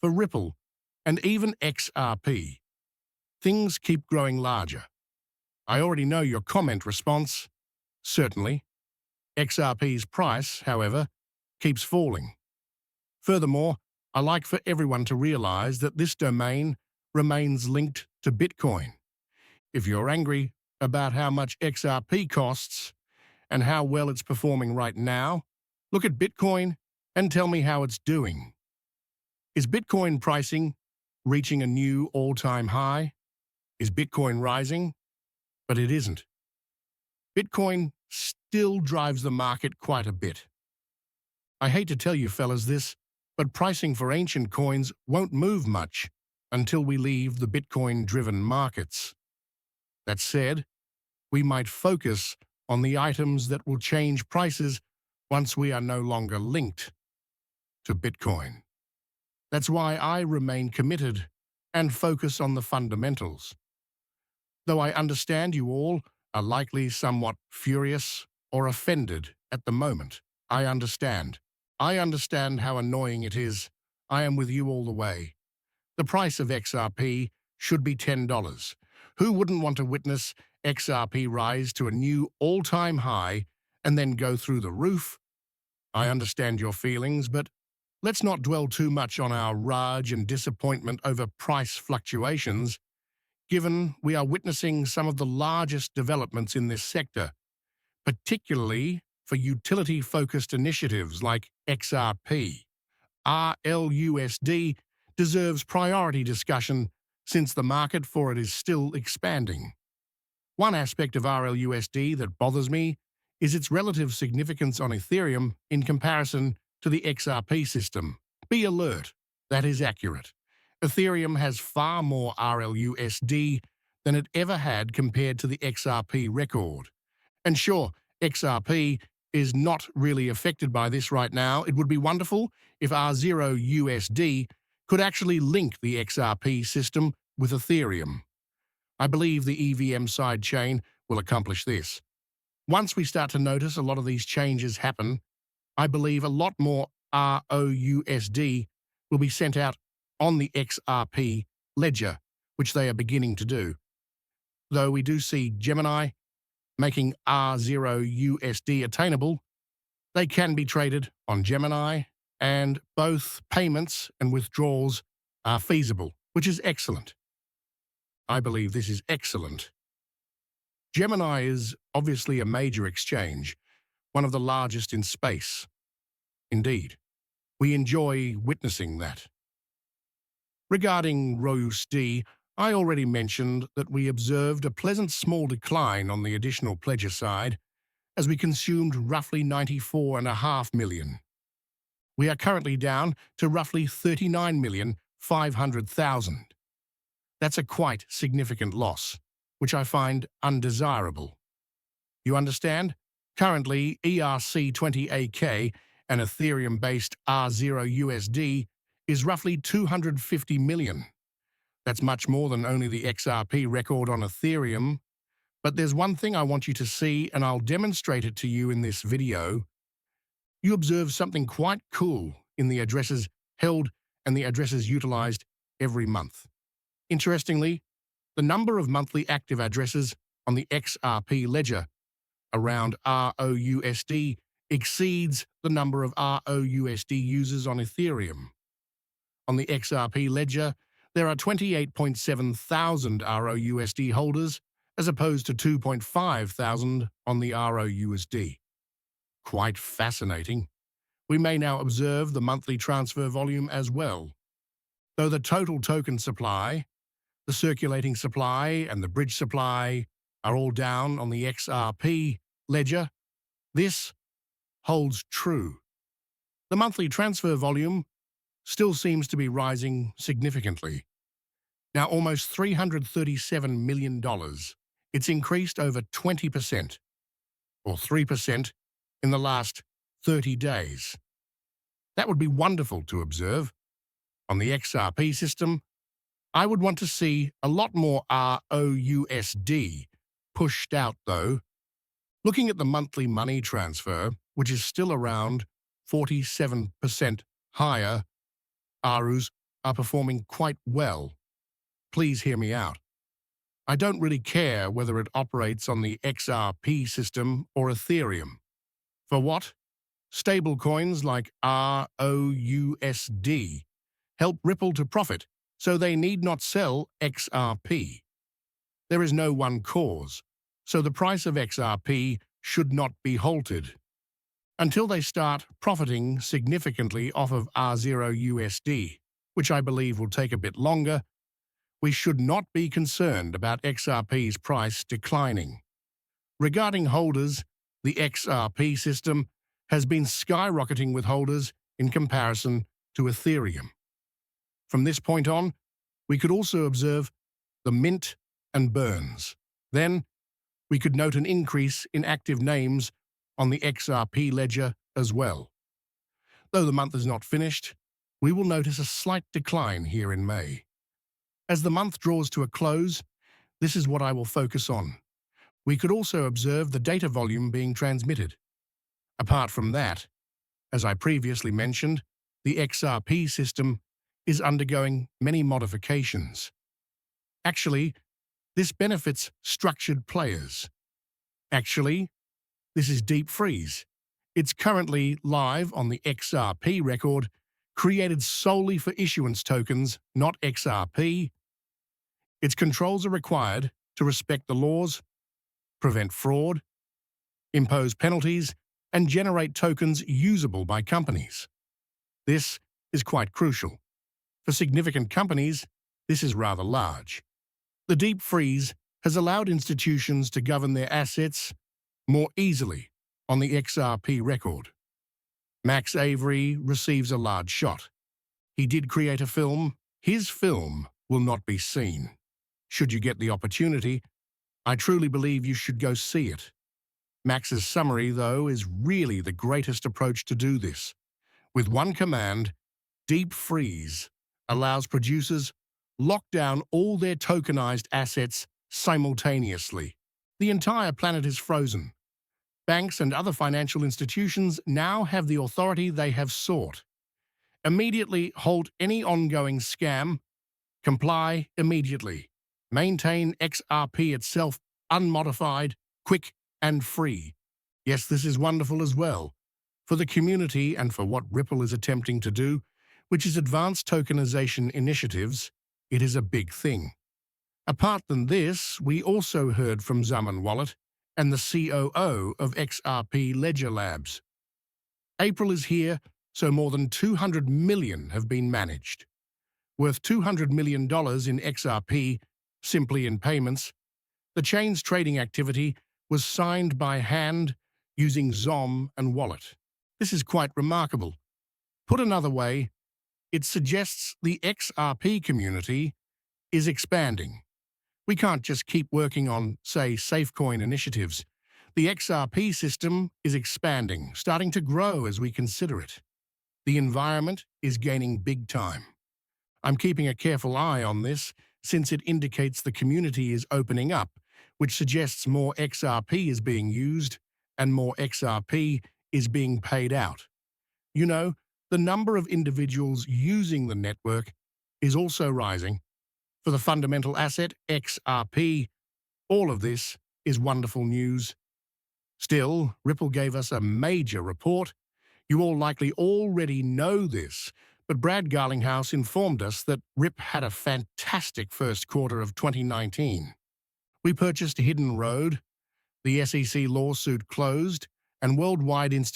for Ripple, and even XRP. Things keep growing larger. I already know your comment response. Certainly. XRP's price, however, keeps falling. Furthermore, I like for everyone to realize that this domain remains linked to Bitcoin. If you're angry about how much XRP costs and how well it's performing right now, look at Bitcoin and tell me how it's doing. Is Bitcoin pricing reaching a new all-time high? Is Bitcoin rising? But it isn't. Bitcoin still drives the market quite a bit. I hate to tell you fellas this, but pricing for ancient coins won't move much until we leave the Bitcoin-driven markets. That said, we might focus on the items that will change prices once we are no longer linked to Bitcoin. That's why I remain committed and focus on the fundamentals. Though I understand you all are likely somewhat furious or offended at the moment, I understand. I understand how annoying it is. I am with you all the way. The price of XRP should be $10. Who wouldn't want to witness XRP rise to a new all-time high and then go through the roof? I understand your feelings, but let's not dwell too much on our rage and disappointment over price fluctuations, given we are witnessing some of the largest developments in this sector, particularly for utility-focused initiatives like XRP. RLUSD deserves priority discussion since the market for it is still expanding. One aspect of RLUSD that bothers me is its relative significance on Ethereum in comparison to the XRP system. Be alert, that is accurate. Ethereum has far more RLUSD than it ever had compared to the XRP record. And sure, XRP is not really affected by this right now. It would be wonderful if R0USD could actually link the XRP system with Ethereum. I believe the EVM sidechain will accomplish this. Once we start to notice a lot of these changes happen, I believe a lot more ROUSD will be sent out on the XRP ledger, which they are beginning to do. Though we do see Gemini making R0USD attainable, they can be traded on Gemini, and both payments and withdrawals are feasible, which is excellent. I believe this is excellent. Gemini is obviously a major exchange, one of the largest in space. Indeed, we enjoy witnessing that. Regarding ROUSD, I already mentioned that we observed a pleasant small decline on the additional pledger side, as we consumed roughly 94.5 million. We are currently down to roughly 39,500,000. That's a quite significant loss, which I find undesirable. You understand? Currently, ERC20AK, an Ethereum-based R0USD, is roughly 250 million. That's much more than only the XRP record on Ethereum. But there's one thing I want you to see, and I'll demonstrate it to you in this video. You observe something quite cool in the addresses held and the addresses utilized every month. Interestingly, the number of monthly active addresses on the XRP ledger around ROUSD exceeds the number of ROUSD users on Ethereum. On the XRP ledger, there are 28.7 thousand ROUSD holders, as opposed to 2.5 thousand on the ROUSD. Quite fascinating. We may now observe the monthly transfer volume as well. Though the total token supply, the circulating supply, and the bridge supply are all down on the XRP ledger, this holds true. The monthly transfer volume still seems to be rising significantly. Now almost $337 million. It's increased over 20%, or 3% in the last 30 days. That would be wonderful to observe. On the XRP system, I would want to see a lot more ROUSD pushed out though. Looking at the monthly money transfer, which is still around 47% higher, RUs are performing quite well. Please hear me out. I don't really care whether it operates on the XRP system or Ethereum. For what? Stablecoins like ROUSD help Ripple to profit, so they need not sell XRP. There is no one cause, so the price of XRP should not be halted. Until they start profiting significantly off of R0USD, which I believe will take a bit longer, we should not be concerned about XRP's price declining. Regarding holders, the XRP system has been skyrocketing with holders in comparison to Ethereum. From this point on, we could also observe the mint and burns. Then, we could note an increase in active names on the XRP ledger as well. Though the month is not finished, we will notice a slight decline here in May. As the month draws to a close, this is what I will focus on. We could also observe the data volume being transmitted. Apart from that, as I previously mentioned, the XRP system is undergoing many modifications. Actually, this benefits structured players. This is deep freeze. It's currently live on the XRP record, created solely for issuance tokens, not XRP. Its controls are required to respect the laws, prevent fraud, impose penalties, and generate tokens usable by companies. This is quite crucial. For significant companies, this is rather large. The deep freeze has allowed institutions to govern their assets more easily on the XRP record. Max Avery receives a large shot. He did create a film. His film will not be seen. Should you get the opportunity, I truly believe you should go see it. Max's summary, though, is really the greatest approach to do this. With one command, deep freeze allows producers lock down all their tokenized assets simultaneously. The entire planet is frozen. Banks and other financial institutions now have the authority they have sought. Immediately halt any ongoing scam. Comply immediately. Maintain XRP itself unmodified, quick, and free. Yes, this is wonderful as well. For the community and for what Ripple is attempting to do, which is advanced tokenization initiatives, it is a big thing. Apart from this, we also heard from Zaman Wallet and the COO of XRP Ledger Labs. April is here, so more than 200 million have been managed. Worth $200 million in XRP, simply in payments. The chain's trading activity was signed by hand using ZOM and Wallet. This is quite remarkable. Put another way, it suggests the XRP community is expanding. We can't just keep working on, say, SafeCoin initiatives. The XRP system is expanding, starting to grow as we consider it. The environment is gaining big time. I'm keeping a careful eye on this since it indicates the community is opening up, which suggests more XRP is being used and more XRP is being paid out. You know, the number of individuals using the network is also rising. For the fundamental asset, XRP, all of this is wonderful news. Still, Ripple gave us a major report. You all likely already know this, but Brad Garlinghouse informed us that RIP had a fantastic first quarter of 2019. We purchased Hidden Road, the SEC lawsuit closed, and worldwide institutions